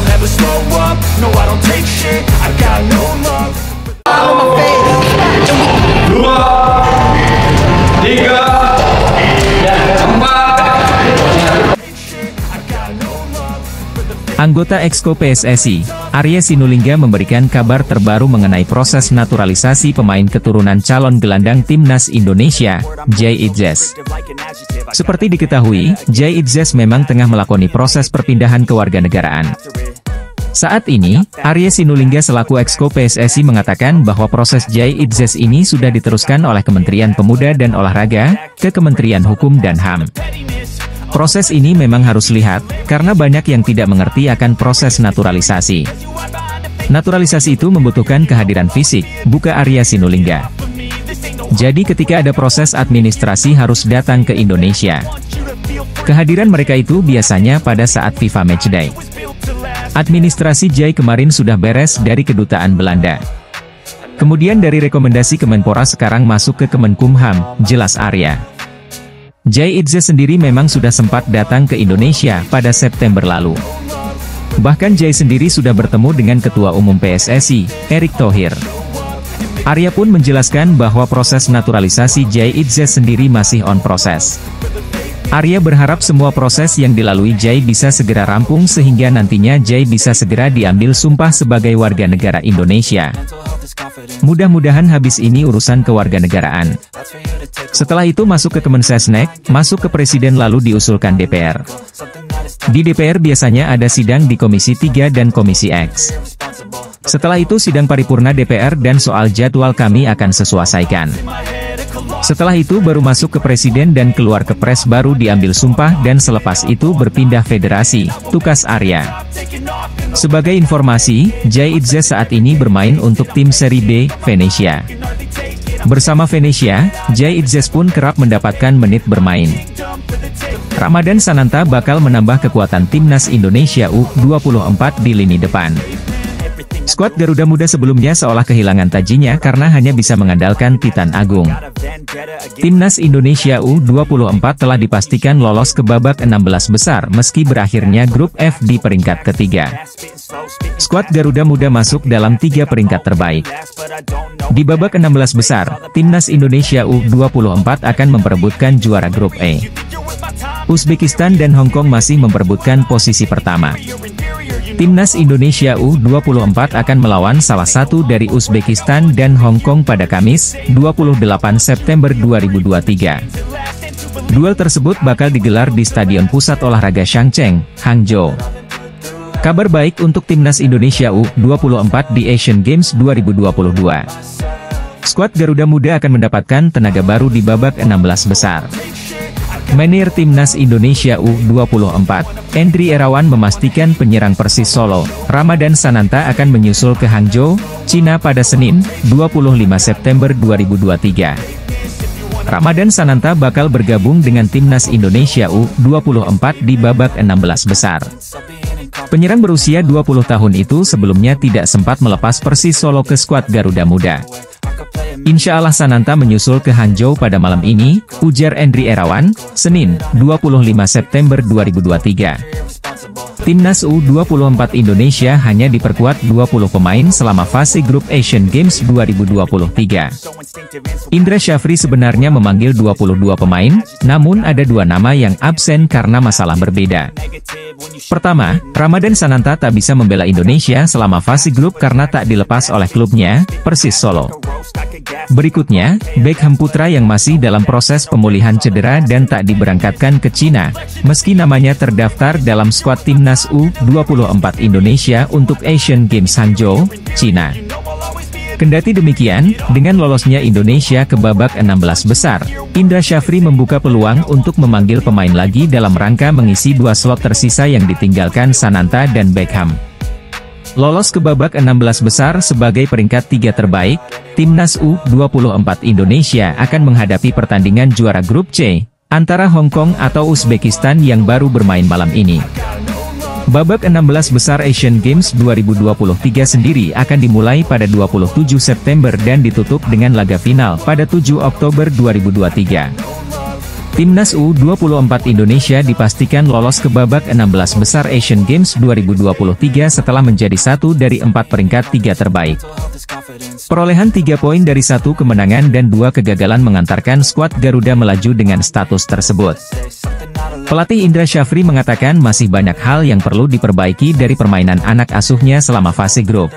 I'll never slow up, no I don't take shit, I got no love. Dua, tiga, empat. Anggota Exco PSSI, Arya Sinulinga memberikan kabar terbaru mengenai proses naturalisasi pemain keturunan calon gelandang timnas Indonesia, Jay Itzes. Seperti diketahui, Jay Itzes memang tengah melakoni proses perpindahan kewarganegaraan. Saat ini, Arya Sinulinga selaku Exco PSSI mengatakan bahwa proses Jay Itzes ini sudah diteruskan oleh Kementerian Pemuda dan Olahraga ke Kementerian Hukum dan HAM. Proses ini memang harus lihat, karena banyak yang tidak mengerti akan proses naturalisasi. Naturalisasi itu membutuhkan kehadiran fisik, buka Arya Sinulinga. Jadi ketika ada proses administrasi harus datang ke Indonesia. Kehadiran mereka itu biasanya pada saat FIFA Matchday. Administrasi Jay kemarin sudah beres dari Kedutaan Belanda. Kemudian dari rekomendasi Kemenpora sekarang masuk ke Kemenkumham, jelas Arya. Jay Itzes sendiri memang sudah sempat datang ke Indonesia pada September lalu. Bahkan Jay sendiri sudah bertemu dengan Ketua Umum PSSI, Erick Thohir. Arya pun menjelaskan bahwa proses naturalisasi Jay Itzes sendiri masih on proses. Arya berharap semua proses yang dilalui Jay bisa segera rampung sehingga nantinya Jay bisa segera diambil sumpah sebagai warga negara Indonesia. Mudah-mudahan habis ini urusan kewarganegaraan. Setelah itu masuk ke Kemensesnek, masuk ke Presiden lalu diusulkan DPR. Di DPR biasanya ada sidang di Komisi 3 dan Komisi X. Setelah itu sidang paripurna DPR dan soal jadwal kami akan sesuaikan. Setelah itu baru masuk ke Presiden dan keluar ke Pres baru diambil sumpah dan selepas itu berpindah federasi, tukas Arya. Sebagai informasi, Jay Itzes saat ini bermain untuk tim Serie B, Venezia. Bersama Venezia, Jay Itzes pun kerap mendapatkan menit bermain. Ramadan Sananta bakal menambah kekuatan timnas Indonesia U24 di lini depan. Skuad Garuda Muda sebelumnya seolah kehilangan tajinya karena hanya bisa mengandalkan Titan Agung. Timnas Indonesia U24 telah dipastikan lolos ke babak 16 besar meski berakhirnya grup F di peringkat ketiga. Skuad Garuda Muda masuk dalam 3 peringkat terbaik. Di babak 16 besar, Timnas Indonesia U24 akan memperebutkan juara grup E. Uzbekistan dan Hong Kong masih memperebutkan posisi pertama. Timnas Indonesia U24 akan melawan salah satu dari Uzbekistan dan Hong Kong pada Kamis, 28 September 2023. Duel tersebut bakal digelar di Stadion Pusat Olahraga Shangcheng, Hangzhou. Kabar baik untuk Timnas Indonesia U24 di Asian Games 2022. Skuad Garuda Muda akan mendapatkan tenaga baru di babak 16 besar. Manajer Timnas Indonesia U24, Endri Irawan memastikan penyerang Persis Solo, Ramadan Sananta akan menyusul ke Hangzhou, Cina pada Senin, 25 September 2023. Ramadan Sananta bakal bergabung dengan Timnas Indonesia U24 di babak 16 besar. Penyerang berusia 20 tahun itu sebelumnya tidak sempat melepas Persis Solo ke skuad Garuda Muda. Insya Allah Sananta menyusul ke Hangzhou pada malam ini, ujar Endri Irawan, Senin, 25 September 2023. Timnas U24 Indonesia hanya diperkuat 20 pemain selama fase grup Asian Games 2023. Indra Syafri sebenarnya memanggil 22 pemain, namun ada 2 nama yang absen karena masalah berbeda. Pertama, Ramadan Sananta tak bisa membela Indonesia selama fase grup karena tak dilepas oleh klubnya, Persis Solo. Berikutnya, Beckham Putra yang masih dalam proses pemulihan cedera dan tak diberangkatkan ke Cina, meski namanya terdaftar dalam skuad Timnas U24 Indonesia untuk Asian Games Hangzhou, Cina. Kendati demikian, dengan lolosnya Indonesia ke babak 16 besar, Indra Syafri membuka peluang untuk memanggil pemain lagi dalam rangka mengisi 2 slot tersisa yang ditinggalkan Sananta dan Beckham. Lolos ke babak 16 besar sebagai peringkat 3 terbaik, Timnas U24 Indonesia akan menghadapi pertandingan juara grup C, antara Hong Kong atau Uzbekistan yang baru bermain malam ini. Babak 16 besar Asian Games 2023 sendiri akan dimulai pada 27 September dan ditutup dengan laga final pada 7 Oktober 2023. Timnas U24 Indonesia dipastikan lolos ke babak 16 besar Asian Games 2023 setelah menjadi satu dari 4 peringkat 3 terbaik. Perolehan 3 poin dari 1 kemenangan dan 2 kegagalan mengantarkan skuad Garuda melaju dengan status tersebut. Pelatih Indra Syafri mengatakan masih banyak hal yang perlu diperbaiki dari permainan anak asuhnya selama fase grup.